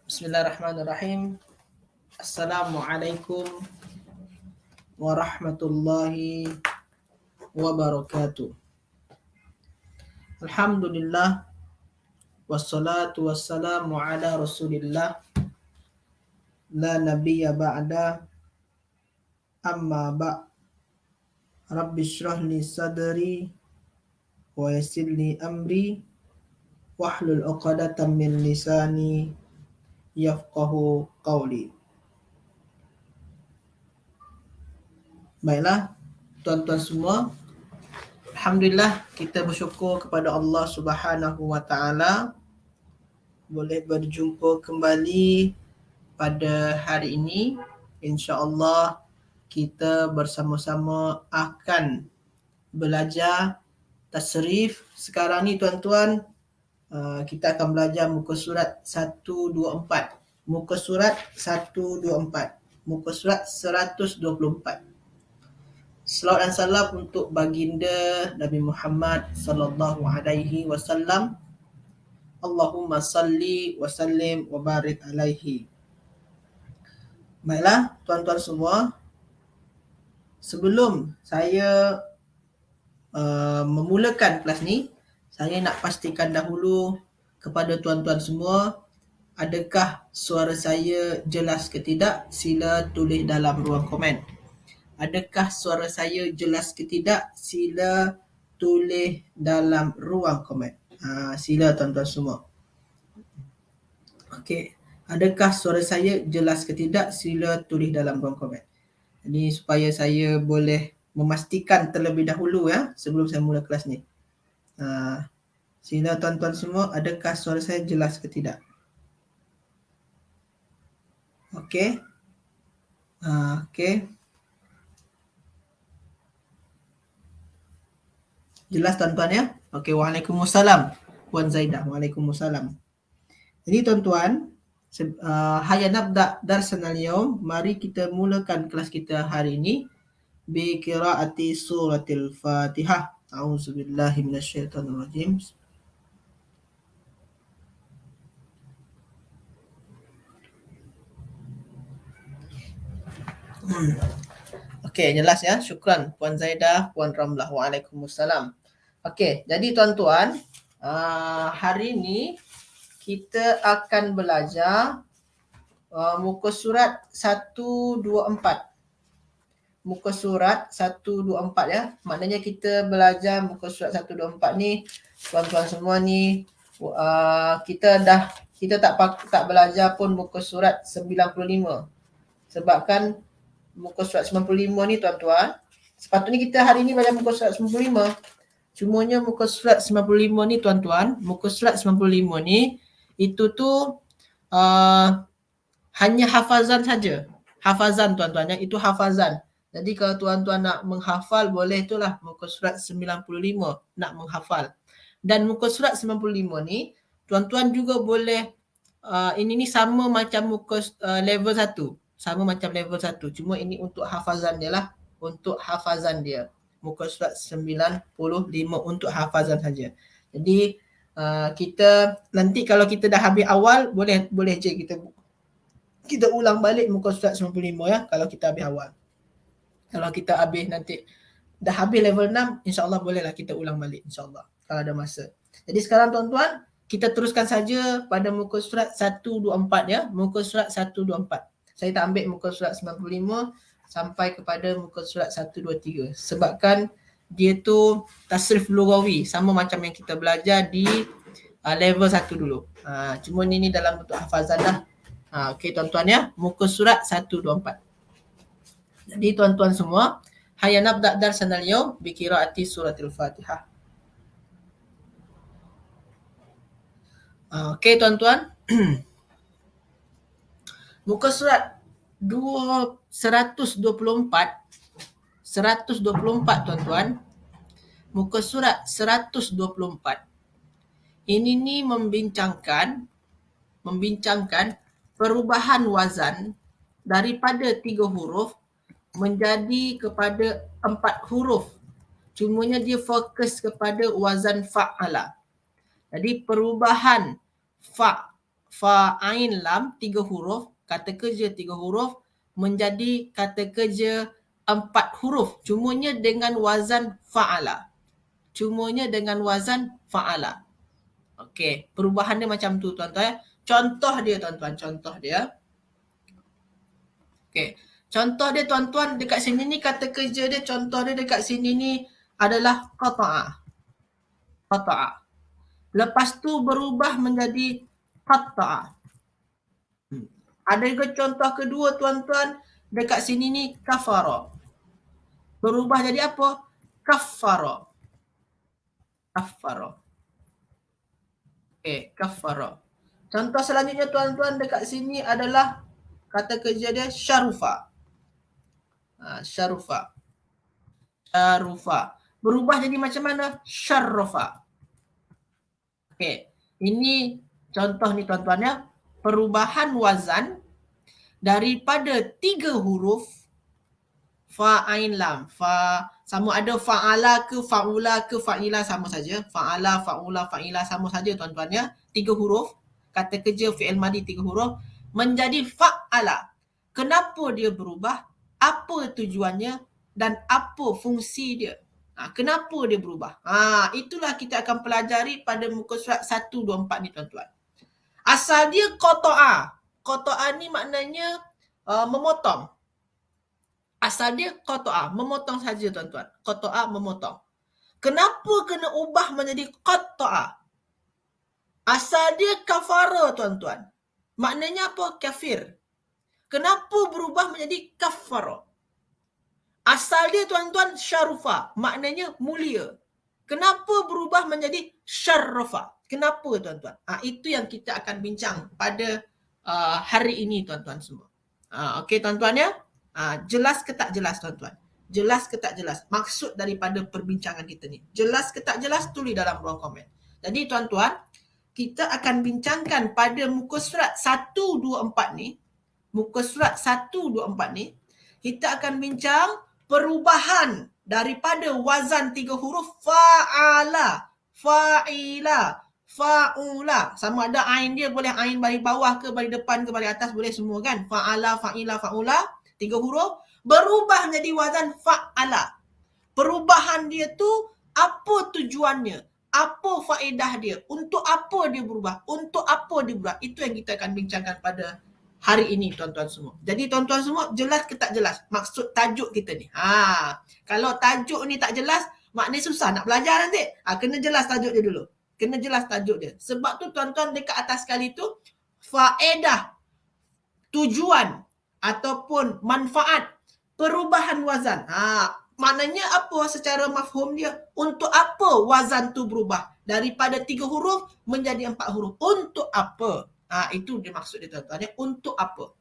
Bismillahirrahmanirrahim. Assalamualaikum warahmatullahi wabarakatuh. Alhamdulillah wassalatu wassalamu ala Rasulillah la nabiyya ba'da amma ba' Rabbi shrah li sadri wa yassir li amri wahlul 'uqdatam min lisani yafqahu qawli. Baiklah, tuan-tuan semua, alhamdulillah kita bersyukur kepada Allah Subhanahu wa taala boleh berjumpa kembali pada hari ini. Insya-Allah kita bersama-sama akan belajar tasrif. Sekarang ni tuan-tuan, kita akan belajar muka surat 124. Muka surat 124. Muka surat 124. Selawat dan salam untuk baginda Nabi Muhammad sallallahu alaihi wasallam. Allahumma salli wa sallim wa barik alaihi. Baiklah, tuan-tuan semua, sebelum saya memulakan kelas ni, saya nak pastikan dahulu kepada tuan-tuan semua, adakah suara saya jelas ke tidak? Sila tulis dalam ruang komen. Adakah suara saya jelas ke tidak? Sila tulis dalam ruang komen. Sila tuan-tuan semua. Okey. Adakah suara saya jelas ke tidak? Sila tulis dalam ruang komen. Jadi supaya saya boleh memastikan terlebih dahulu ya, sebelum saya mula kelas ni. Sila tuan-tuan semua, adakah suara saya jelas ke tidak? Okey. Okey. Jelas tuan-tuan ya? Okey, waalaikumsalam. Puan Zaidah, waalaikumsalam. Jadi tuan-tuan, hayya nabda darsana al-yawm. Mari kita mulakan kelas kita hari ini bi qiraati suratil Fatihah. A'udzubillahi minasyaitonir rajim. Okey, jelas ya. Syukran Puan Zaidah, Puan Ramlah. Waalaikumsalam. Okey, jadi tuan-tuan, hari ini kita akan belajar muka surat 124. Muka surat 124 ya. Maknanya kita belajar muka surat 124 ni, tuan-tuan semua ni, kita tak belajar pun muka surat 95. Sebabkan muka surat 95 ni tuan-tuan, sepatutnya kita hari ni belajar muka surat 95. Cumanya muka surat 95 ni tuan-tuan, muka surat 95 ni itu tu hanya hafazan saja. Hafazan tuan-tuan ya, itu hafazan. Jadi kalau tuan-tuan nak menghafal, boleh itulah muka surat 95 nak menghafal. Dan muka surat 95 ni tuan-tuan juga boleh, ini ni sama macam muka level 1. Sama macam level 1. Cuma ini untuk hafazan dia lah. Untuk hafazan dia. Muka surat 95 untuk hafazan saja. Jadi kita nanti kalau kita dah habis awal, boleh je kita ulang balik muka surat 95 ya, kalau kita habis awal. Kalau kita habis nanti dah habis level 6, insya-Allah bolehlah kita ulang balik insya-Allah kalau ada masa. Jadi sekarang tuan-tuan, kita teruskan saja pada muka surat 124 ya, muka surat 124. Saya tak ambil muka surat 95 sampai kepada muka surat 123 sebabkan dia tu tasrif lughawi, sama macam yang kita belajar di level 1 dulu. Cuma ini dalam bentuk hafazan dah. Okey tuan-tuan ya, muka surat 124. Jadi tuan-tuan semua, hayya nabda darsana al-yawm bi qiraati suratil Fatihah. Okey tuan-tuan. Muka surat 124 tuan-tuan. Muka surat 124. Ini ni membincangkan perubahan wazan daripada 3 huruf menjadi kepada 4 huruf. Cumanya dia fokus kepada wazan fa'ala. Jadi perubahan fa' fa, ain, lam, 3 huruf, kata kerja 3 huruf menjadi kata kerja 4 huruf. Cumanya dengan wazan fa'ala. Cumanya dengan wazan fa'ala. Okey, perubahan dia macam tu tuan-tuan. Contoh dia tuan-tuan, contoh dia. Okey. Contoh dia tuan-tuan dekat sini ni kata kerja dia, contoh dia dekat sini ni adalah qata'a. Qata'a. Lepas tu berubah menjadi qatta'a. Ada juga contoh kedua tuan-tuan dekat sini ni kafara. Berubah jadi apa? Kaffara. Kaffara. Okey, kaffara. Contoh selanjutnya tuan-tuan dekat sini adalah kata kerja dia syarufa. Syarufa. Syarufa. Berubah jadi macam mana? Syarrafa. Okey. Ini contoh ni tuan-tuan ya. Perubahan wazan daripada 3 huruf fa, ain, lam. Fa sama ada fa'ala ke fa'ula ke fa'ila sama saja. Fa'ala, fa'ula, fa'ila sama saja tuan-tuan ya. 3 huruf. Kata kerja fi'il madi 3 huruf menjadi fa'ala. Kenapa dia berubah? Apa tujuannya dan apa fungsi dia? Kenapa dia berubah? Itulah kita akan pelajari pada muka surat 124 ni tuan-tuan. Asal dia qata'a. Qata'a ni maknanya memotong. Asal dia qata'a, memotong saja tuan-tuan. Qata'a memotong. Kenapa kena ubah menjadi qata'a? Asal dia kafara tuan-tuan. Maknanya apa? Kafir. Kenapa berubah menjadi kafara? Asal dia tuan-tuan syarufa, maknanya mulia. Kenapa berubah menjadi syarrafa? Kenapa tuan-tuan? Itu yang kita akan bincang pada hari ini tuan-tuan semua. Okey tuan-tuan ya? Jelas ke tak jelas tuan-tuan? Jelas ke tak jelas? Maksud daripada perbincangan kita ni. Jelas ke tak jelas? Tulis dalam ruang komen. Jadi tuan-tuan, kita akan bincangkan pada muka surat 124 ni. Muka surat 124 ni, kita akan bincang perubahan daripada wazan 3 huruf fa'ala, fa'ila, fa'ula. Sama ada ain dia boleh ain bagi bawah ke bagi depan ke bagi atas boleh semua kan. Fa'ala, fa'ila, fa'ula, 3 huruf berubah menjadi wazan fa'ala. Perubahan dia tu apa tujuannya? Apa faedah dia? Untuk apa dia berubah? Untuk apa dia berubah? Itu yang kita akan bincangkan pada hari ini tuan-tuan semua. Jadi tuan-tuan semua jelas ke tak jelas maksud tajuk kita ni? Kalau tajuk ni tak jelas, maknanya susah nak belajar nanti. Kena jelas tajuk dia dulu. Kena jelas tajuk dia. Sebab tu tuan-tuan dekat atas sekali tu faedah, tujuan ataupun manfaat perubahan wazan. Maknanya apa secara mafhum dia? Untuk apa wazan tu berubah daripada 3 huruf menjadi 4 huruf? Untuk apa? Itu dia maksud dia tuan-tuan ya. Untuk apa?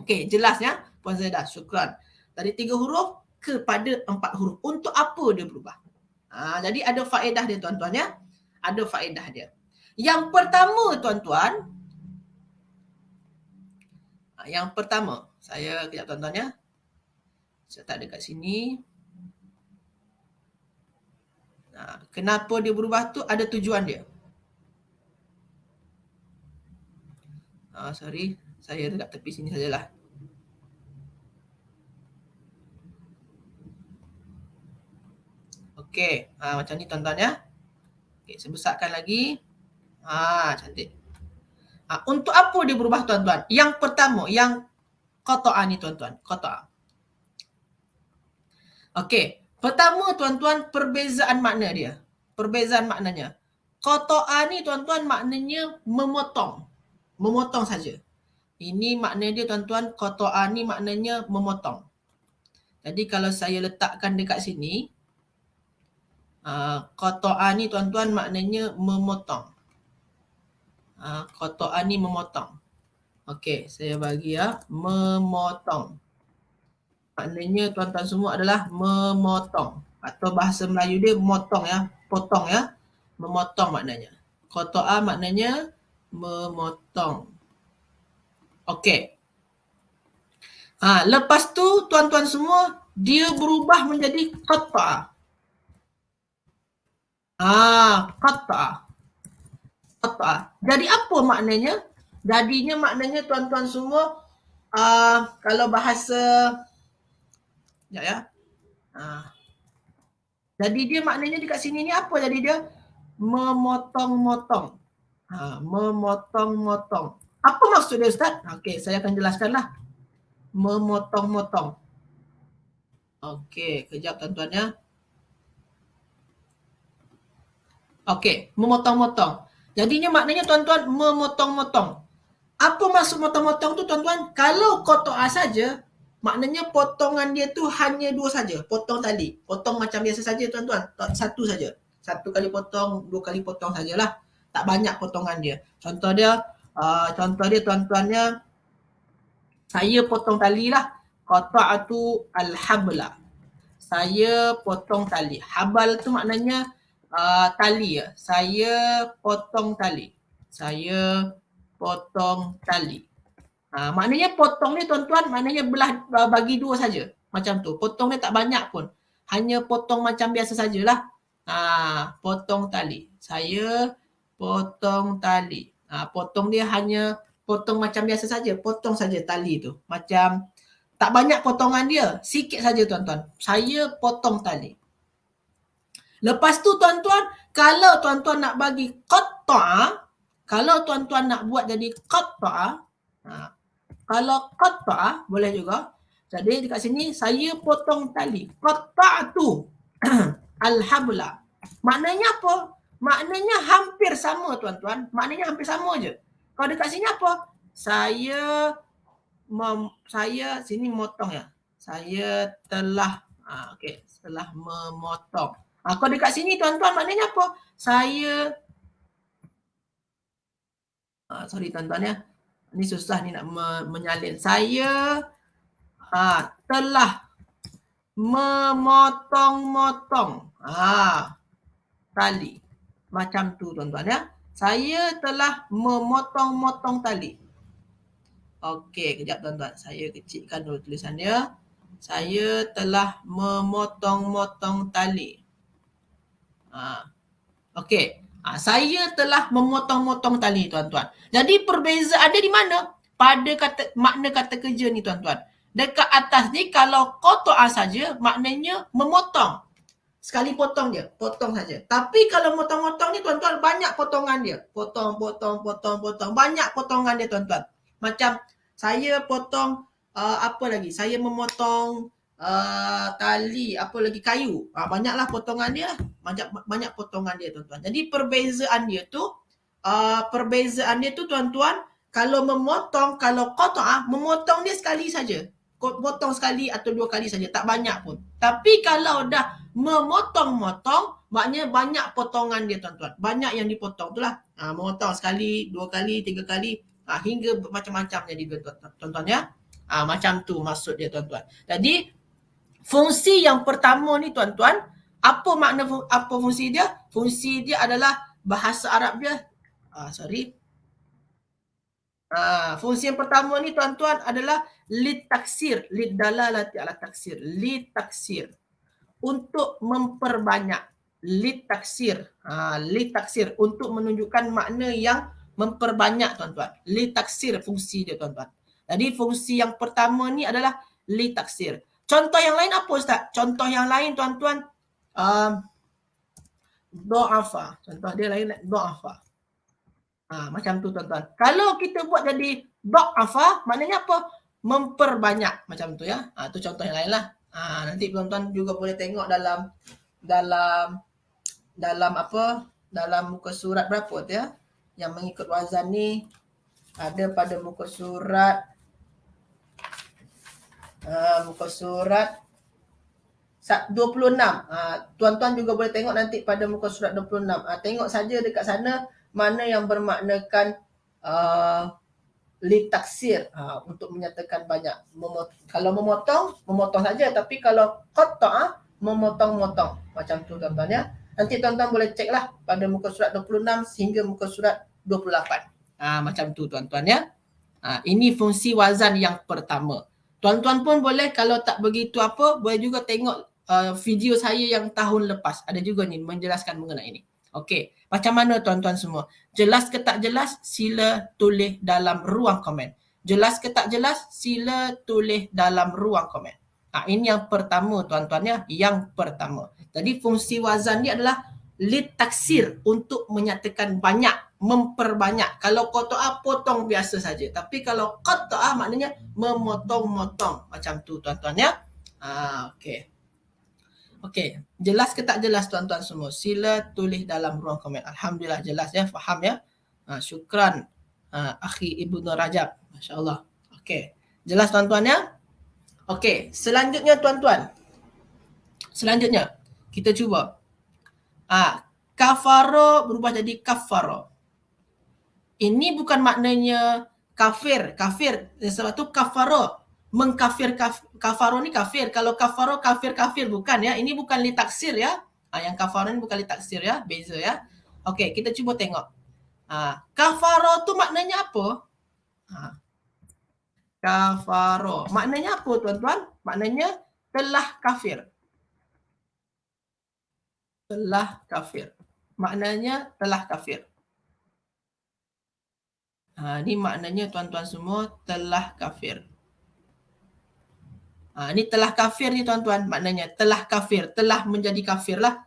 Okey, jelas ya Puan Zaidah. Syukran. Dari 3 huruf kepada 4 huruf. Untuk apa dia berubah? Jadi ada faedah dia tuan-tuan ya. Ada faedah dia. Yang pertama tuan-tuan. Yang pertama. Saya kejap tuan-tuan ya. Saya tak ada kat sini. Kenapa dia berubah tu ada tujuan dia. Sorry, saya dekat tepi sini sajalah. Okey, macam ni tuan-tuan ya. Okey, saya besarkan lagi. Cantik. Untuk apa dia berubah tuan-tuan? Yang pertama, yang qata'a ni tuan-tuan, qata'a. Okey, pertama tuan-tuan perbezaan makna dia. Perbezaan maknanya. Qata'a ni tuan-tuan maknanya memotong. Memotong saja. Ini makna dia tuan-tuan, qata'a ni maknanya memotong. Jadi kalau saya letakkan dekat sini, qata'a ni tuan-tuan maknanya memotong. Qata'a ni memotong. Okey, saya bagi ya, memotong. Maknanya tuan-tuan semua adalah memotong. Atau bahasa Melayu dia motong ya, potong ya. Memotong maknanya. Qata'a maknanya memotong. Okey. Lepas tu tuan-tuan semua dia berubah menjadi qata'a. Qata'a. qata'a. Jadi apa maknanya? Jadinya maknanya tuan-tuan semua kalau bahasa ya. Jadi dia maknanya dekat sini ni apa jadi dia? Memotong-motong. Memotong-motong. Apa maksud dia Ustaz? Okey, saya akan jelaskanlah. Memotong-motong. Okey, kejap tuan-tuan ya. Okey, memotong-motong. Jadinya maknanya tuan-tuan memotong-motong. Apa maksud motong-motong tu tuan-tuan? Kalau qata'a saja, maknanya potongan dia tu hanya 2 saja, potong tali. Potong macam biasa saja tuan-tuan, satu saja. Satu kali potong, 2 kali potong sajalah. Tak banyak potongan dia. Contoh dia tuan-tuannya, saya potong tali lah. Qata'atu al-habla. Saya potong tali. Habal tu maknanya tali ya. Saya potong tali. Saya potong tali. Maknanya potong ni tuan-tuan, maknanya bagi 2 saja. Macam tu. Potong ni tak banyak pun. Hanya potong macam biasa sajalah. Potong tali. Saya potong tali. Potong dia hanya potong macam biasa saja. Potong saja tali tu. Macam tak banyak potongan dia. Sikit saja tuan-tuan. Saya potong tali. Lepas tu tuan-tuan, kalau tuan-tuan nak bagi qata'a, kalau tuan-tuan nak buat jadi qata'a, kalau qata'a boleh juga. Jadi dekat sini saya potong tali. Qata'tu al-habla. Maknanya apa? Maknanya hampir sama tuan-tuan. Maknanya hampir sama je. Kalau dekat sini apa? Saya sini motong ya. Saya telah setelah memotong. Kalau dekat sini tuan-tuan maknanya apa? Saya sorry tuan-tuan ya. Ini susah ni nak menyalin. Saya telah memotong-motong tali. Macam tu tuan-tuan ya. Saya telah memotong-motong tali. Okey, kejap tuan-tuan. Saya kecilkan dulu tulisan dia. Saya telah memotong-motong tali. Okey. Saya telah memotong-motong tali tuan-tuan. Jadi perbezaan dia di mana? Pada makna kata kerja ni tuan-tuan. Dekat atas ni kalau qata'a saja maknanya memotong. Sekali potong dia, potong saja. Tapi kalau motong-motong ni tuan-tuan banyak potongan dia. Potong. Banyak potongan dia tuan-tuan. Macam saya potong apa lagi? Saya memotong tali, apa lagi, kayu. Banyaklah potongan dia lah. Banyak potongan dia tuan-tuan. Jadi perbezaan dia tu tuan-tuan, kalau memotong, kalau qata'a, memotong dia sekali saja. Potong sekali atau 2 kali saja, tak banyak pun. Tapi kalau dah memotong-motong, maknanya banyak potongan dia tuan-tuan. Banyak yang dipotong itulah. Memotong sekali, 2 kali, 3 kali, hingga macam-macam jadi tuan-tuan ya. Macam tu maksud dia tuan-tuan. Jadi fungsi yang pertama ni tuan-tuan, apa fungsi dia? Fungsi dia adalah bahasa Arab dia. Fungsi yang pertama ni tuan-tuan adalah litaksir, lidalalati ala taksir, litaksir. Untuk memperbanyak, litaksir. Litaksir untuk menunjukkan makna yang memperbanyak tuan-tuan. Litaksir fungsi dia tuan-tuan. Jadi fungsi yang pertama ni adalah litaksir. Contoh yang lain apa Ustaz? Contoh yang lain tuan-tuan, do'afa. Contoh dia lain, do'afa. Macam tu tuan-tuan. Kalau kita buat jadi do'afa, maknanya apa? Memperbanyak. Macam tu ya. Tu contoh yang lain lah. Nanti tuan-tuan juga boleh tengok dalam apa? Dalam muka surat berapa tu ya? Yang mengikut wazan ni ada pada muka surat 26. Tuan-tuan juga boleh tengok nanti pada muka surat 26. Tengok saja dekat sana mana yang bermaknakan litaksir, untuk menyatakan banyak. Kalau memotong saja, tapi kalau qata'a, memotong-motong. Macam tu tuan-tuan ya. Nanti tuan-tuan boleh cek lah pada muka surat 26 sehingga muka surat 28. Macam tu tuan-tuan ya. Ini fungsi wazan yang pertama. Tuan-tuan pun boleh kalau tak begitu apa, boleh juga tengok video saya yang tahun lepas. Ada juga ni menjelaskan mengenai ini. Okey. Macam mana tuan-tuan semua? Jelas ke tak jelas? Sila tulis dalam ruang komen. Jelas ke tak jelas? Sila tulis dalam ruang komen. Ini yang pertama tuan-tuan ya. Yang pertama. Jadi fungsi wazan ni adalah litaksir, untuk menyatakan banyak, memperbanyak. Kalau qata'ah potong biasa saja. Tapi kalau qata'ah maknanya memotong-motong. Macam tu tuan-tuan ya. Okey. Okey, jelas ke tak jelas tuan-tuan semua? Sila tulis dalam ruang komen. Alhamdulillah jelas ya, faham ya. Syukran akhi Ibnu Rajab. Masya-Allah. Okey. Jelas tuan-tuan ya? Okey, selanjutnya tuan-tuan. Selanjutnya kita cuba. Kafara berubah jadi kafara. Ini bukan maknanya kafir. Sebab tu kafara, mengkafir, kafaro ni kafir. Kalau kafaro kafir bukan ya. Ini bukan litaksir ya. Yang kafaro ni bukan litaksir ya. Beza ya. Okey, kita cuba tengok. Kafaro tu maknanya apa? Kafaro. Maknanya apa tuan-tuan? Maknanya telah kafir. Telah kafir. Maknanya telah kafir. Ni maknanya tuan-tuan semua telah kafir. Ni telah kafir ni tuan-tuan, maknanya telah kafir, telah menjadi kafir lah.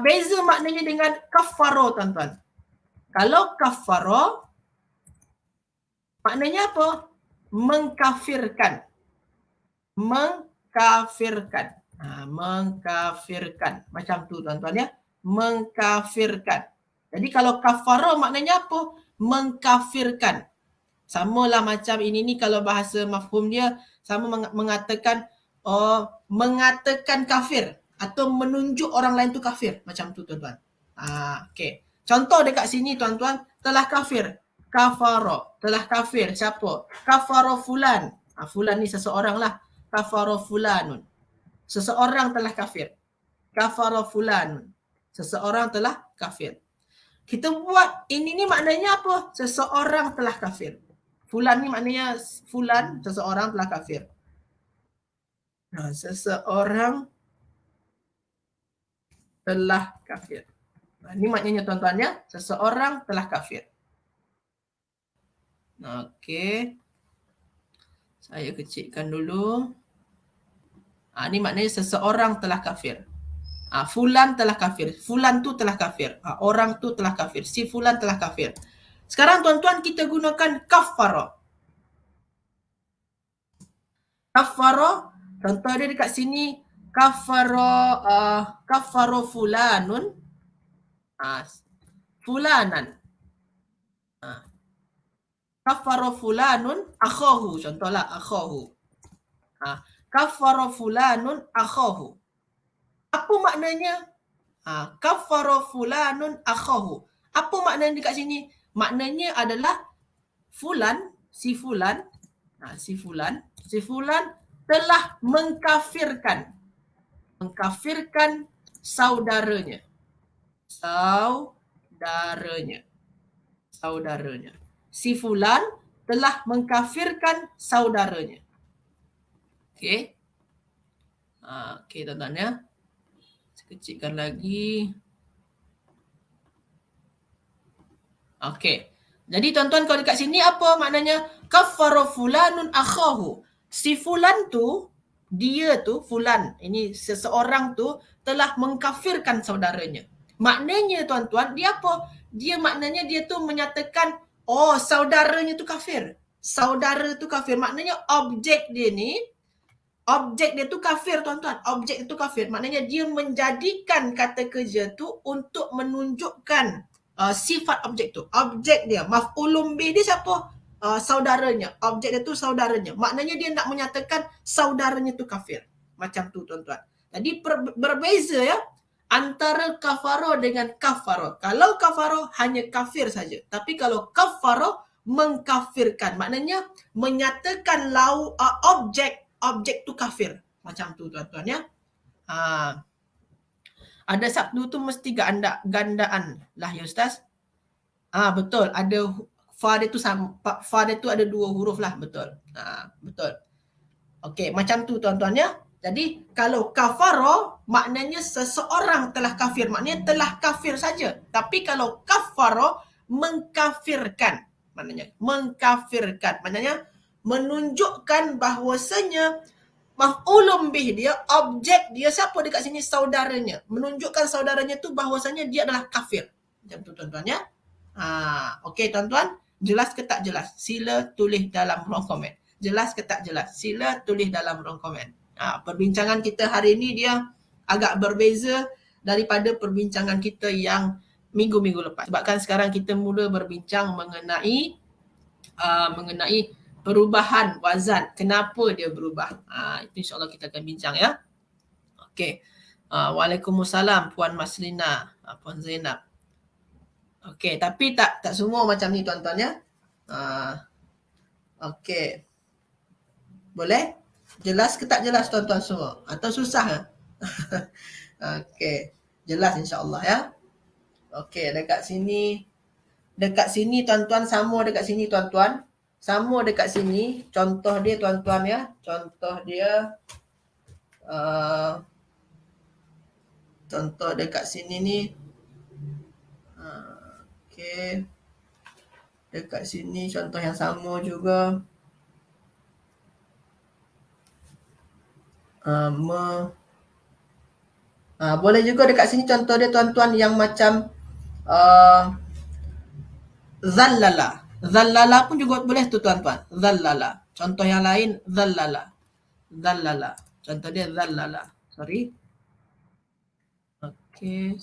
Beza maknanya dengan kafaro tuan-tuan. Kalau kafaro maknanya apa? Mengkafirkan. Mengkafirkan. Mengkafirkan. Macam tu tuan-tuan ya. Mengkafirkan. Jadi kalau kafaro maknanya apa? Mengkafirkan. Samalah macam ini ni kalau bahasa mafhum dia sama mengatakan mengatakan kafir atau menunjuk orang lain tu kafir. Macam tu tuan-tuan. Okey. Contoh dekat sini tuan-tuan, telah kafir. Kafara, telah kafir. Siapa? Kafara fulan. Fulan ni seseorang lah. Kafara fulanun. Seseorang telah kafir. Kafara fulanun. Seseorang telah kafir. Kita buat ini ni maknanya apa? Seseorang telah kafir. Fulan ni maknanya fulan, seseorang telah kafir. Seseorang telah kafir. Ini maknanya tuan-tuan ya, seseorang telah kafir. Okey. Saya kecilkan dulu. Ini maknanya seseorang telah kafir. Fulan telah kafir. Fulan tu telah kafir. Orang tu telah kafir. Si fulan telah kafir. Sekarang tuan-tuan kita gunakan kafara. Kafara, contoh dia dekat sini, kafara fulanun. Fulanan. Kafara fulanun akhahu. Contohlah akhahu. Kafara fulanun akhahu. Apa maknanya? Kafara fulanun akhahu. Apa maknanya dekat sini? Maknanya adalah fulan, si fulan telah mengkafirkan saudaranya. Si fulan telah mengkafirkan saudaranya. Okey. Okey tuan-tuan ya. Saya kecilkan lagi. Okey. Jadi tuan-tuan kalau dekat sini apa maknanya? Kafara fulanun akhahu. Si fulan tu, dia tu, fulan, ini seseorang tu telah mengkafirkan saudaranya. Maknanya tuan-tuan, dia apa? Dia maknanya dia tu menyatakan, saudaranya tu kafir. Saudara tu kafir. Maknanya objek dia tu kafir tuan-tuan. Objek itu kafir. Maknanya dia menjadikan kata kerja tu untuk menunjukkan sifat objek tu. Objek dia, maf'ulun bih dia siapa? Saudaranya. Objek dia tu saudaranya. Maknanya dia nak menyatakan saudaranya tu kafir. Macam tu tuan-tuan. Jadi berbeza ya antara kafaro dengan kafaro. Kalau kafaro hanya kafir saja. Tapi kalau kafaro mengkafirkan. Maknanya menyatakan objek tu kafir. Macam tu tuan-tuan ya. Ada sabdu tu mesti gandaan lah ya Ustaz. Betul, ada fa dia tu ada 2 huruf lah, betul. Betul. Okey, macam tu tuan-tuan ya. Jadi kalau kafara maknanya seseorang telah kafir, maknanya telah kafir saja. Tapi kalau kafara, mengkafirkan, maknanya mengkafirkan, maknanya menunjukkan bahawasanya maf'ulun bih dia, objek dia siapa dekat sini? Saudaranya. Menunjukkan saudaranya tu bahawasanya dia adalah kafir. Macam tu tuan-tuan ya. Okey tuan-tuan, jelas ke tak jelas? Sila tulis dalam ruang komen. Jelas ke tak jelas? Sila tulis dalam ruang komen. Perbincangan kita hari ini dia agak berbeza daripada perbincangan kita yang minggu-minggu lepas. Sebabkan sekarang kita mula berbincang mengenai perubahan wazan. Kenapa dia berubah? Itu insyaAllah kita akan bincang ya. Okey. Waalaikumsalam Puan Maslina, Puan Zainab. Okey, tapi tak semua macam ni tuan-tuan ya. Okey. Boleh? Jelas ke tak jelas tuan-tuan semua? Atau susah ya? Okey. Jelas insya-Allah ya. Okey, dekat sini tuan-tuan, sama dekat sini tuan-tuan. Sama dekat sini, contoh dia tuan-tuan ya. Contoh dia contoh dekat sini ni. Okey. Dekat sini contoh yang sama juga. Boleh juga dekat sini contoh dia tuan-tuan yang macam zallala. Zallala pun juga boleh tu tuan-tuan. Zallala. Contoh yang lain zallala. Zallala. Contoh dia zallala. Sorry. Okey.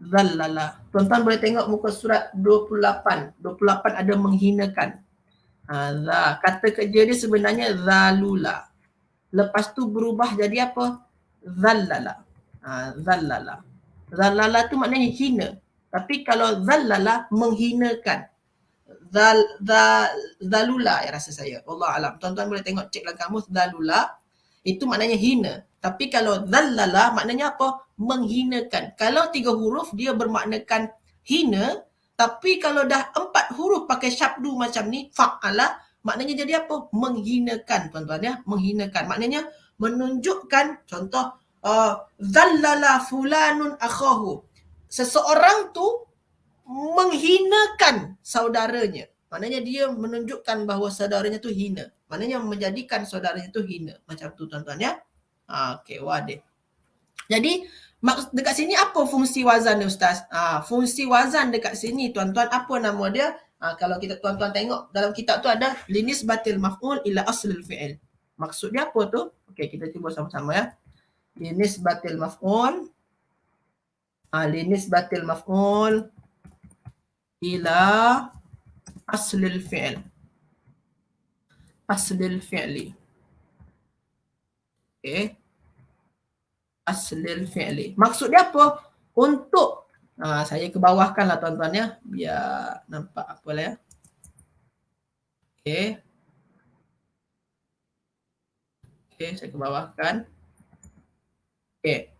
Zallala. Tuan-tuan boleh tengok muka surat 28. 28 ada menghinakan. Kata kerja dia sebenarnya zalula. Lepas tu berubah jadi apa? Zallala. Zallala. Zallala tu maknanya hina. Tapi kalau zallala menghinakan. Zalula ya rasa saya. Allah alam. Tuan-tuan boleh tengok cek dalam kamus zalula. Itu maknanya hina. Tapi kalau zallala maknanya apa? Menghinakan. Kalau 3 huruf dia bermaknakan hina. Tapi kalau dah 4 huruf pakai syabdu macam ni, fa'ala, maknanya jadi apa? Menghinakan tuan-tuan ya. Menghinakan. Maknanya menunjukkan contoh zallala fulanun akhahu. Seseorang tu menghinakan saudaranya. Maknanya dia menunjukkan bahawa saudaranya tu hina. Maknanya menjadikan saudaranya tu hina. Macam tu tuan-tuan ya. Okey, wadih. Jadi dekat sini apa fungsi wazan ni Ustaz? Fungsi wazan dekat sini tuan-tuan apa nama dia? Kalau kita tuan-tuan tengok dalam kitab tu ada linisbatil maf'ul ila aslil fi'il. Maksud dia apa tu? Okey, kita cuba sama-sama ya. Linisbatil maf'ul. Linisbatil maf'ul ila aslil fi'il. Aslil fi'li. Okey. Aslil fi'li. Maksud dia apa? Untuk saya ke bawahkan lah tuan-tuan ya. Biar nampak apa lah ya. Okey. Okey, saya ke bawahkan. Okey.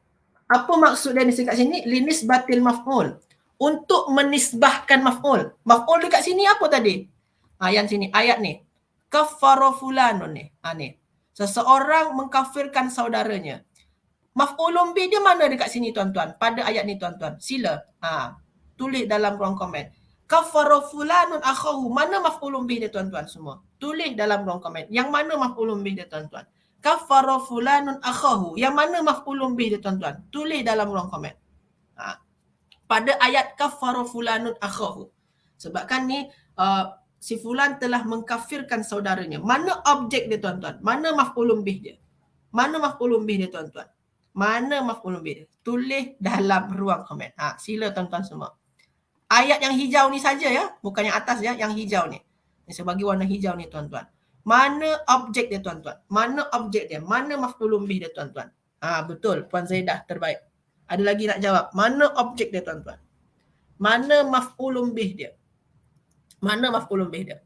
Apa maksud dia ni dekat sini? Linisbatil maf'ul. Untuk menisbahkan maf'ul. Maf'ul dekat sini apa tadi? Yang sini, ayat ni. Kaffara fulanun ni. Ni. Seseorang mengkafirkan saudaranya. Maf'ulun bih dia mana dekat sini tuan-tuan? Pada ayat ni tuan-tuan. Sila. Tulis dalam ruang komen. Kaffara fulanun akhahu. Mana maf'ulun bih dia tuan-tuan semua? Tulis dalam ruang komen. Yang mana maf'ulun bih dia tuan-tuan? Kaffara fulanun akhahu. Yang mana maf'ulun bih dia tuan-tuan? Tulis dalam ruang komen. Pada ayat kaffara fulanun akhahu. Sebabkan ni si fulan telah mengkafirkan saudaranya. Mana objek dia tuan-tuan? Mana maf'ulun bih dia? Mana maf'ulun bih dia tuan-tuan? Mana maf'ulun bih dia? Tulis dalam ruang komen. Sila tuan-tuan semua. Ayat yang hijau ni saja ya, bukan yang atas ya, yang hijau ni. Saya bagi warna hijau ni tuan-tuan. Mana objek dia tuan-tuan? Mana objek dia? Mana maf'ulun bih dia tuan-tuan? Betul, Puan Zaidah terbaik. Ada lagi nak jawab? Mana objek dia tuan-tuan? Mana maf'ulun bih dia? Mana maf'ulun bih dia?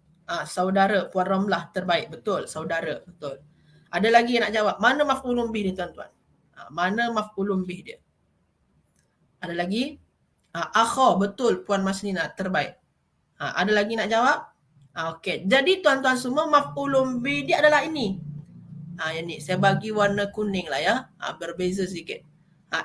Saudara, Puan Ramlah terbaik. Betul, saudara. Betul. Ada lagi nak jawab? Mana maf'ulun bih dia tuan-tuan? Mana maf'ulun bih dia? Ada lagi? Akha, betul Puan Maslina, terbaik. Ada lagi nak jawab? Okey. Jadi tuan-tuan semua, maf'ulun bih dia adalah ini. Yang ni, saya bagi warna kuning lah ya. Berbeza sikit.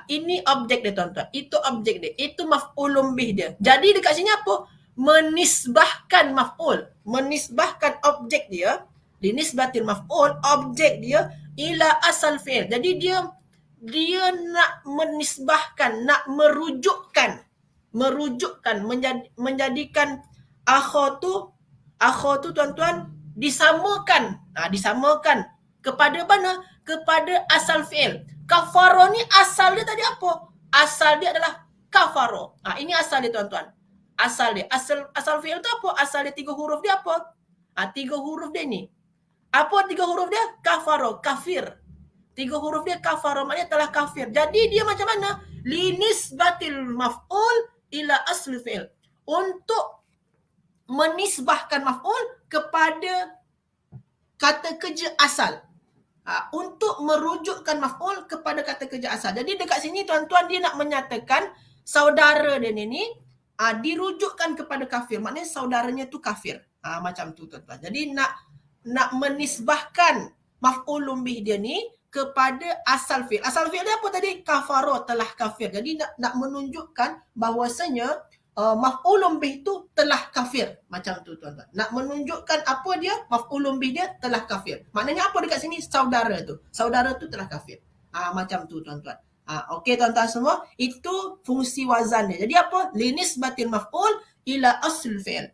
Ini objek dia tuan-tuan. Itu objek dia. Itu maf'ulun bih dia. Jadi dekat sini apa? Menisbahkan maf'ul. Menisbahkan objek dia. Dinisbatil maf'ul. Objek dia ila asal fi'il. Jadi dia nak menisbahkan, nak merujukkan, menjadikan akho tu tuan-tuan disamakan, disamakan kepada mana? Kepada asal fi'il. Kafaro ni asal dia tadi apa? Asal dia adalah kafaro. Ini asal dia tuan-tuan. Asal dia. Asal fi'il tu apa? Asal dia 3 huruf dia apa? 3 huruf dia ni. Apa 3 huruf dia? Kafaro, kafir. 3 huruf dia kafaro, maknanya telah kafir. Jadi dia macam mana? Linisbatil maf'ul ila asli fi'il. Untuk menisbahkan maf'ul kepada kata kerja asal. Untuk merujukkan maf'ul kepada kata kerja asal. Jadi dekat sini tuan-tuan dia nak menyatakan saudara dia ni dirujukkan kepada kafir. Maknanya saudaranya tu kafir. Macam tu tuan-tuan. Jadi nak menisbahkan maf'ulun bih dia ni kepada asal fi'il. Asal fi'il dia apa tadi? Kafaro, telah kafir. Jadi nak menunjukkan bahawasanya maf'ulun bih tu telah kafir. Macam tu tuan-tuan. Nak menunjukkan apa dia? Maf'ulun bih dia telah kafir. Maknanya apa dekat sini? Saudara tu. Saudara tu telah kafir. Macam tu tuan-tuan. Okey tuan-tuan semua. Itu fungsi wazan dia. Jadi apa? Linisbatil maf'ul ila asl fi'il.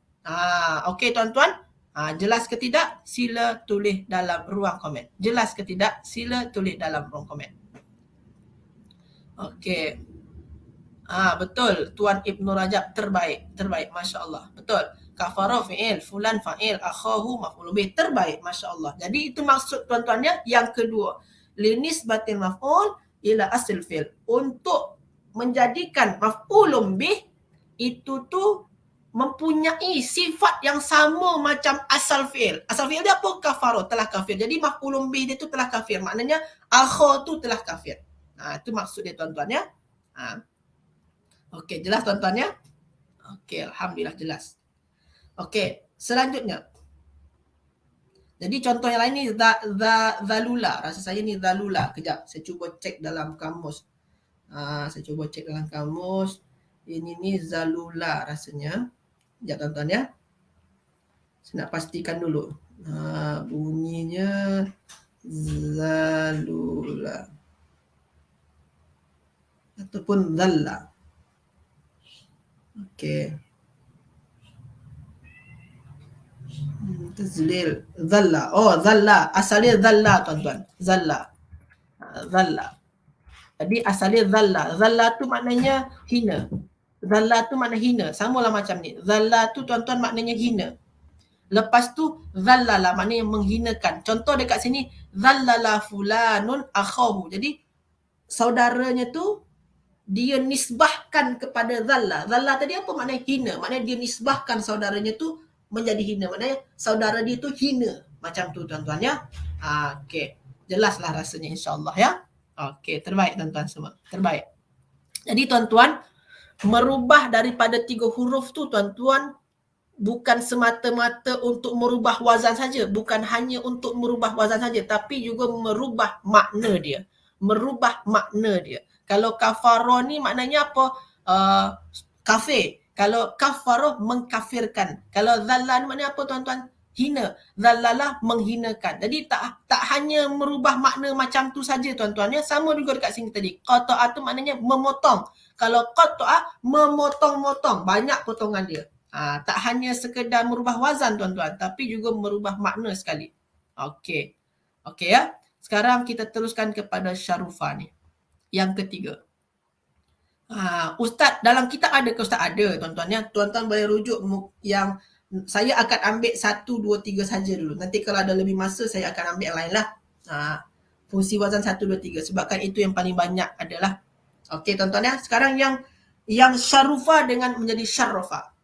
Okey tuan-tuan. Jelas ke tidak? Sila tulis dalam ruang komen. Jelas ke tidak? Sila tulis dalam ruang komen. Okey. Betul. Tuan Ibnu Rajab terbaik. Terbaik. Masya Allah. Betul. Kafara fi'il. Fulan fa'il. Akhahu maf'ul bih. Terbaik. Masya Allah. Jadi itu maksud tuan-tuannya. Yang kedua. Linisbatil maf'ul ila asil fi'il. Untuk menjadikan maf'ulun bih. Itu tu mempunyai sifat yang sama macam asal fi'il. Asal fi'il dia apa? Kafaro, telah kafir. Jadi maf'ulun bih dia tu telah kafir. Maknanya akha tu telah kafir. Itu maksud dia tuan-tuan ya. Okey, jelas tuan-tuan ya? Okey, alhamdulillah jelas. Okey, selanjutnya. Jadi contoh yang lain ni zalula. Rasa saya ni zalula. Kejap, saya cuba cek dalam kamus. Ini ni zalula rasanya. Sekejap tuan-tuan ya. Saya nak pastikan dulu. Bunyinya zalula. Ataupun zalla. Okey. Tazlil. Zalla. Zalla. Asalnya zalla tuan-tuan. Zalla. Zalla. Jadi asalnya zalla. Zalla tu maknanya hina. Zalla tu makna hina. Samalah macam ni. Zalla tu tuan-tuan maknanya hina. Lepas tu zallala maknanya menghinakan. Contoh dekat sini zallala fulanun akhahu. Jadi saudaranya tu dia nisbahkan kepada zalla. Zalla tadi apa maknanya hina? Maknanya dia nisbahkan saudaranya tu menjadi hina. Maknanya saudara dia tu hina. Macam tu tuan-tuan ya. Okey. Jelaslah rasanya insya-Allah ya. Okey, terbaik tuan-tuan semua. Terbaik. Jadi tuan-tuan, merubah daripada 3 huruf tu tuan-tuan bukan semata-mata untuk merubah wazan saja, bukan hanya untuk merubah wazan saja, tapi juga merubah makna dia. Merubah makna dia. Kalau kafaro ni maknanya apa? Kafir. Kalau kafaro mengkafirkan. Kalau zalla ni maknanya apa tuan-tuan? Hina. Zallalah menghinakan. Jadi tak hanya merubah makna macam tu saja tuan-tuan ya. Sama juga dekat sini tadi. Qata'a tu maknanya memotong. Kalau qata'a memotong-motong, banyak potongan dia. Tak hanya sekedar merubah wazan tuan-tuan, tapi juga merubah makna sekali. Okey. Okey ya. Sekarang kita teruskan kepada syarufah ni. Yang ketiga. Ustaz, dalam kitab ada ke Ustaz? Ada tuan-tuan ya. Tuan-tuan boleh rujuk yang saya akan ambil 1, 2, 3 saja dulu. Nanti kalau ada lebih masa saya akan ambil yang lain lah. Fungsi wazan 1, 2, 3. Sebabkan itu yang paling banyak adalah. Okey tuan-tuan ya. Sekarang yang syarufah dengan menjadi syarrafah.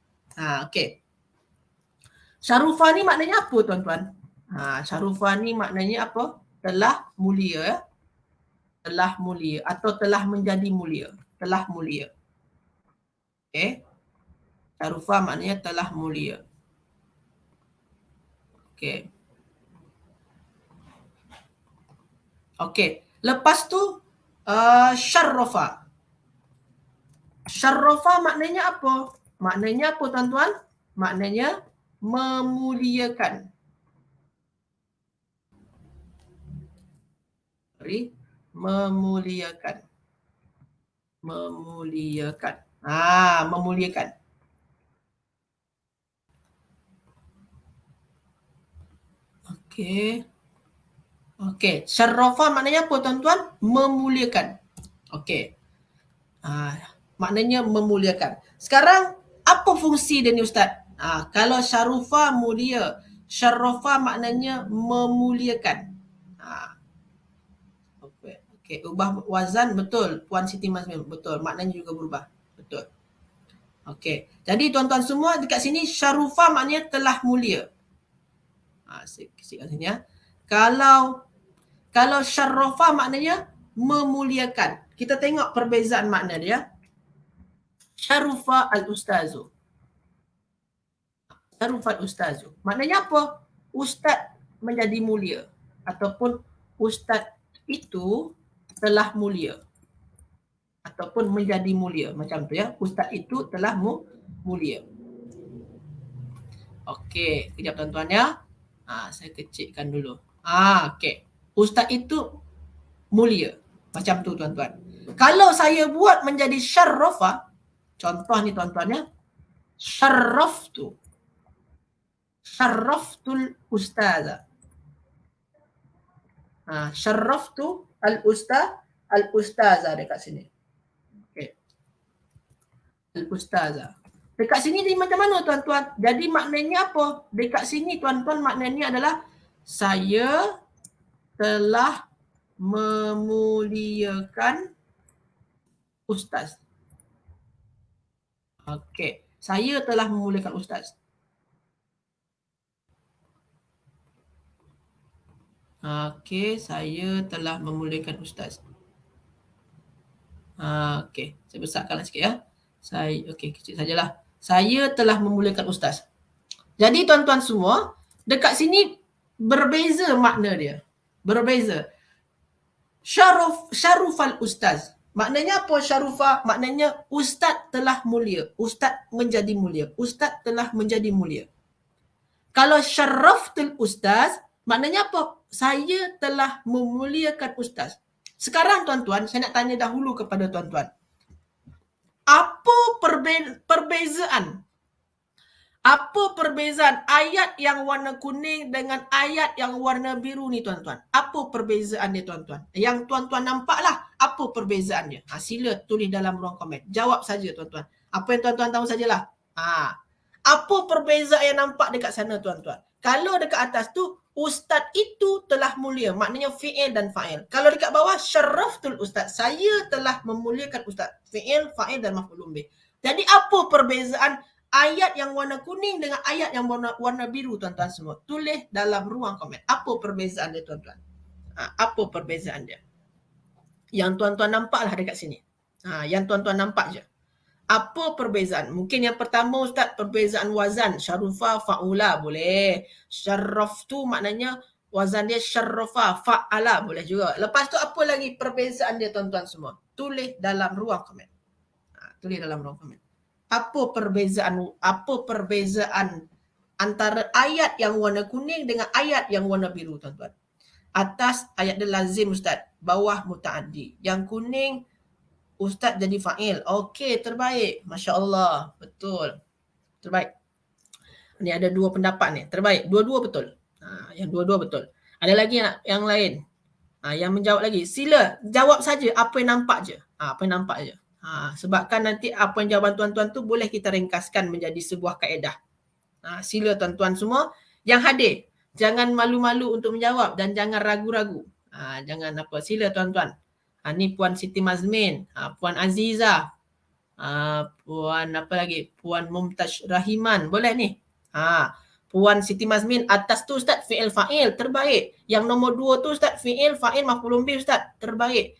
Okey. Syarufah ni maknanya apa tuan-tuan? Syarufah ni maknanya apa? Telah mulia ya. Telah mulia atau telah menjadi mulia. Telah mulia. Okey. Syarufah maknanya telah mulia. Okey. Okey. Lepas tu Syarrafa. Syarrafa maknanya apa? Maknanya apa tuan-tuan? Maknanya memuliakan. Memuliakan. Memuliakan. Memuliakan. Okey. Okey, syarrafa maknanya apa tuan-tuan? Memuliakan. Okey. Maknanya memuliakan. Sekarang apa fungsi dia ni Ustaz? Kalau syarufa mulia, syarrafa maknanya memuliakan. Okey, ubah wazan betul. Puan Siti Mazmin betul. Maknanya juga berubah. Betul. Okey. Jadi tuan-tuan semua dekat sini syarufa maknanya telah mulia. Saya kat sini ya. Kalau syarrafa maknanya memuliakan. Kita tengok perbezaan makna dia. Syarufa al-ustazu. Syarufa al-ustazu. Maknanya apa? Ustaz menjadi mulia. Ataupun ustaz itu telah mulia. Ataupun menjadi mulia. Macam tu ya. Ustaz itu telah mulia. Okey. Kejap tuan-tuan ya. Saya kecilkan dulu. Okey. Ustaz itu mulia. Macam tu tuan-tuan. Kalau saya buat menjadi syarrafa, contoh ni tuan-tuan ya. Syarraftul ustaza. Syarraftu al-ustaza dekat sini. Okey. Al-ustaza. Dekat sini ni macam mana tuan-tuan? Jadi maknanya apa? Dekat sini tuan-tuan maknanya adalah saya telah memuliakan ustaz. Okey. Saya telah memuliakan ustaz. Okey, saya telah memuliakan ustaz. Okey, saya besarkanlah sikit ya. Okey, kecil sajalah. Saya telah memuliakan ustaz. Jadi tuan-tuan semua, dekat sini berbeza makna dia. Berbeza. Syarufal ustaz. Maknanya apa syarufah? Maknanya ustaz telah mulia. Ustaz menjadi mulia. Ustaz telah menjadi mulia. Kalau syarraftul ustaz, maknanya apa? Saya telah memuliakan ustaz. Sekarang tuan-tuan, saya nak tanya dahulu kepada tuan-tuan. Apa perbezaan? Apa perbezaan ayat yang warna kuning dengan ayat yang warna biru ni tuan-tuan? Apa perbezaan dia tuan-tuan? Yang tuan-tuan nampak lah apa perbezaan dia. Sila tulis dalam ruang komen. Jawab saja tuan-tuan. Apa yang tuan-tuan tahu sajalah. Apa perbezaan yang nampak dekat sana tuan-tuan? Kalau dekat atas tu, ustaz itu telah mulia. Maknanya fi'il dan fa'il. Kalau dekat bawah, syarraftul ustaz. Saya telah memuliakan ustaz. Fi'il, fa'il dan maf'ulun bih. Jadi apa perbezaan ayat yang warna kuning dengan ayat yang warna biru tuan-tuan semua? Tulis dalam ruang komen. Apa perbezaan dia tuan-tuan? Apa perbezaan dia? Yang tuan-tuan nampak lah dekat sini. Yang tuan-tuan nampak je. Apa perbezaan? Mungkin yang pertama Ustaz, perbezaan wazan. Syarufa, fa'ula boleh. Syarraftu maknanya wazan dia syarrafa, fa'ala boleh juga. Lepas tu apa lagi perbezaan dia tuan-tuan semua? Tulis dalam ruang komen. Tulis dalam ruang komen. Apa perbezaan antara ayat yang warna kuning dengan ayat yang warna biru tuan-tuan? Atas ayat dia lazim Ustaz, bawah muta'addi. Yang kuning Ustaz jadi fa'il. Okey, terbaik. Masya Allah. Betul. Terbaik. Ni ada dua pendapat ni. Terbaik. Dua-dua betul. Yang dua-dua betul. Ada lagi yang lain. Yang menjawab lagi. Sila jawab saja apa yang nampak je. Apa yang nampak je. Sebabkan nanti apa yang jawapan tuan-tuan tu boleh kita ringkaskan menjadi sebuah kaedah. Sila tuan-tuan semua yang hadir. Jangan malu-malu untuk menjawab dan jangan ragu-ragu. Jangan apa. Sila tuan-tuan. Ni Puan Siti Mazmin, Puan Aziza, Puan apa lagi? Puan Mumtaz Rahiman. Boleh ni. Puan Siti Mazmin, atas tu Ustaz fi'il fa'il, terbaik. Yang nombor 2 tu Ustaz fi'il fa'il maf'ulun bih Ustaz, terbaik.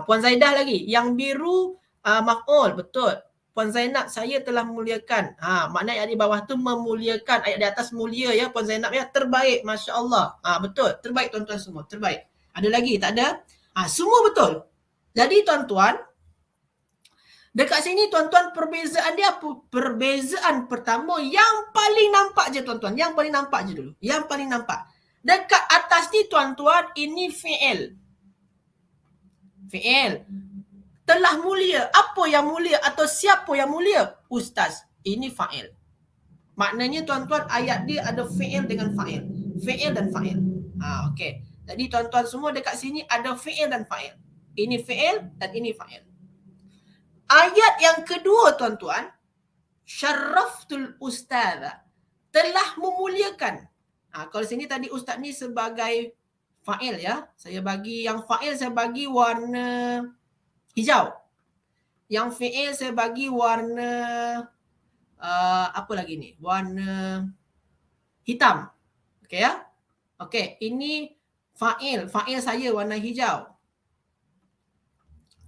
Puan Zaidah lagi, yang biru maf'ul, betul. Puan Zainab, saya telah memuliakan. Maknanya ayat di bawah tu memuliakan, ayat di atas mulia ya Puan Zainab ya, terbaik, Masya Allah. Betul, terbaik tuan-tuan semua, terbaik. Ada lagi? Tak ada? Semua betul. Jadi tuan-tuan, dekat sini tuan-tuan perbezaan dia apa? Perbezaan pertama yang paling nampak je tuan-tuan. Yang paling nampak je dulu. Yang paling nampak. Dekat atas ni tuan-tuan, ini fi'il. Fi'il. Telah mulia. Apa yang mulia atau siapa yang mulia? Ustaz. Ini fa'il. Maknanya tuan-tuan ayat dia ada fi'il dengan fa'il. Fi'il dan fa'il. Okey. Jadi tuan-tuan semua dekat sini ada fi'il dan fa'il. Ini fi'il dan ini fa'il. Ayat yang kedua tuan-tuan, syarraftul ustadha, telah memuliakan. Kalau sini tadi ustaz ni sebagai fa'il ya. Saya bagi yang fa'il saya bagi warna hijau. Yang fi'il saya bagi warna apa lagi ni? Warna hitam. Okey ya? Okey, ini fa'il. Fa'il saya warna hijau.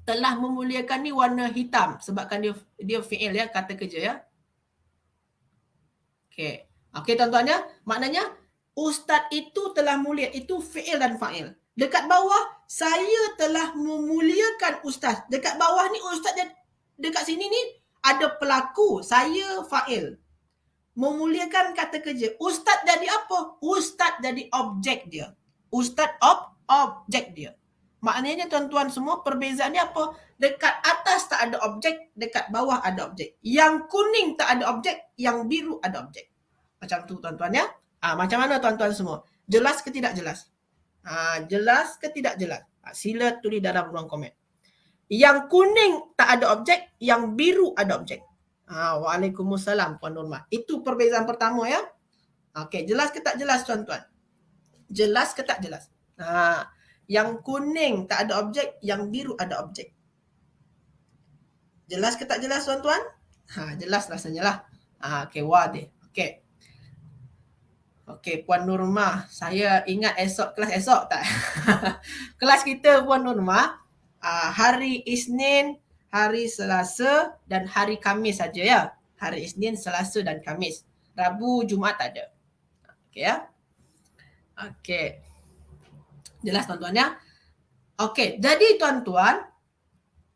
Telah memuliakan ni warna hitam sebabkan dia fi'il ya, kata kerja ya. Okey. Okey tuan-tuan ya. Maknanya ustaz itu telah mulia, itu fi'il dan fa'il. Dekat bawah saya telah memuliakan ustaz. Dekat bawah ni ustaz dekat sini ni ada pelaku, saya fa'il. Memuliakan kata kerja. Ustaz jadi apa? Ustaz jadi objek dia. Ustaz objek dia. Maknanya tuan-tuan semua perbezaannya apa? Dekat atas tak ada objek, dekat bawah ada objek. Yang kuning tak ada objek, yang biru ada objek. Macam tu tuan-tuan ya. Macam mana tuan-tuan semua? Jelas ke tidak jelas? Jelas ke tidak jelas? Sila tulis dalam ruang komen. Yang kuning tak ada objek, yang biru ada objek. Waalaikumsalam Puan Nurma. Itu perbezaan pertama ya. Okey, jelas ke tak jelas tuan-tuan? Jelas ke tak jelas? Yang kuning tak ada objek, yang biru ada objek. Jelas ke tak jelas tuan-tuan? Jelas rasanya lah. Okey, wadih. Okey. Okey, Puan Nurma, saya ingat esok kelas esok tak? Kelas kita Puan Nurma hari Isnin, hari Selasa dan hari Khamis saja ya. Hari Isnin, Selasa dan Khamis. Rabu, Jumaat tak ada. Okey ya. Okey. Jelas tuan-tuan ya? Okey, jadi tuan-tuan,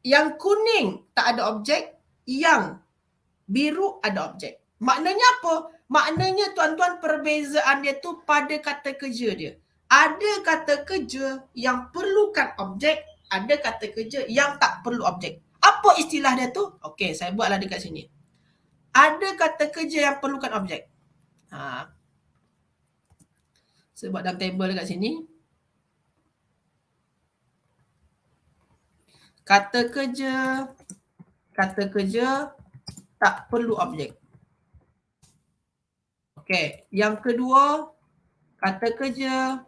yang kuning tak ada objek, yang biru ada objek. Maknanya apa? Maknanya tuan-tuan perbezaan dia tu pada kata kerja dia. Ada kata kerja yang perlukan objek, ada kata kerja yang tak perlu objek. Apa istilah dia tu? Okey, saya buatlah dekat sini. Ada kata kerja yang perlukan objek. Saya buat dalam table dekat sini. Kata kerja tak perlu objek. Okey, yang kedua, kata kerja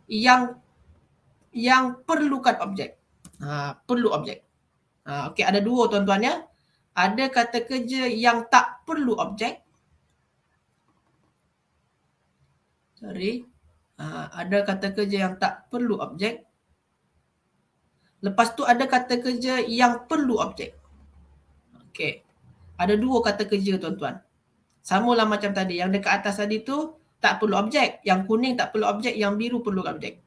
yang perlukan objek. Perlu objek. Okey, ada dua tuan-tuan ya. Ada kata kerja yang tak perlu objek. Ada kata kerja yang tak perlu objek. Lepas tu ada kata kerja yang perlu objek. Okey. Ada dua kata kerja tuan-tuan. Samalah macam tadi. Yang dekat atas tadi tu tak perlu objek. Yang kuning tak perlu objek. Yang biru perlu objek.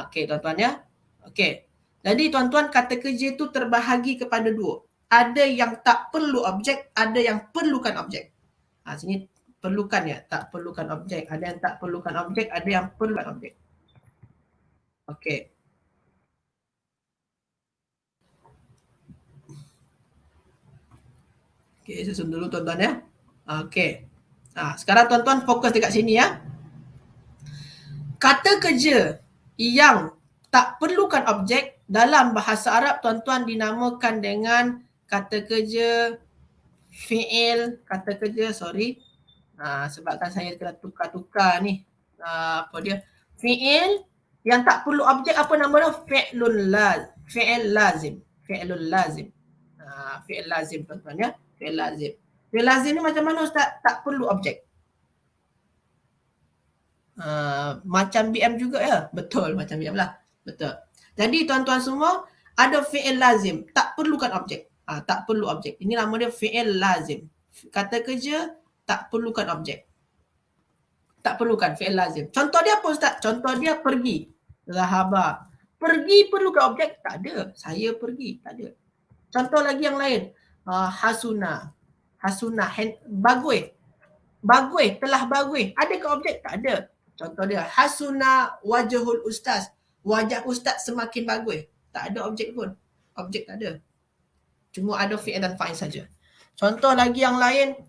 Okey tuan-tuan ya. Okey. Jadi tuan-tuan kata kerja tu terbahagi kepada dua. Ada yang tak perlu objek. Ada yang perlukan objek. Sini perlukan ya. Tak perlukan objek. Ada yang tak perlukan objek. Ada yang perlukan objek. Okey. Okey, saya susun dulu tuan-tuan ya. Okey. Sekarang tuan-tuan fokus dekat sini ya. Kata kerja yang tak perlukan objek dalam bahasa Arab tuan-tuan dinamakan dengan kata kerja fi'il, kata kerja sebabkan saya kena tukar-tukar ni. Apa dia? Fi'il yang tak perlu objek apa nama dia? Fi'il lazim. Fi'il lazim. Fi'il lazim tuan-tuan ya. Fi'il lazim. Fi'il lazim ni macam mana Ustaz? Tak perlu objek. Macam BM juga ya? Betul, macam BM lah. Betul. Jadi tuan-tuan semua, ada fi'il lazim. Tak perlukan objek. Tak perlu objek. Ini nama dia fi'il lazim. Kata kerja, tak perlukan objek. Tak perlukan fi'il lazim. Contoh dia apa Ustaz? Contoh dia pergi. Zahaba. Pergi perlukan objek? Tak ada. Saya pergi. Tak ada. Contoh lagi yang lain. Hasuna. Hasuna. Bagui. Bagui. Telah bagui. Adakah objek? Tak ada. Contoh dia. Hasuna wajahul ustaz. Wajah ustaz semakin bagui. Tak ada objek pun. Objek tak ada. Cuma ada fi'il dan fa'il saja. Contoh lagi yang lain.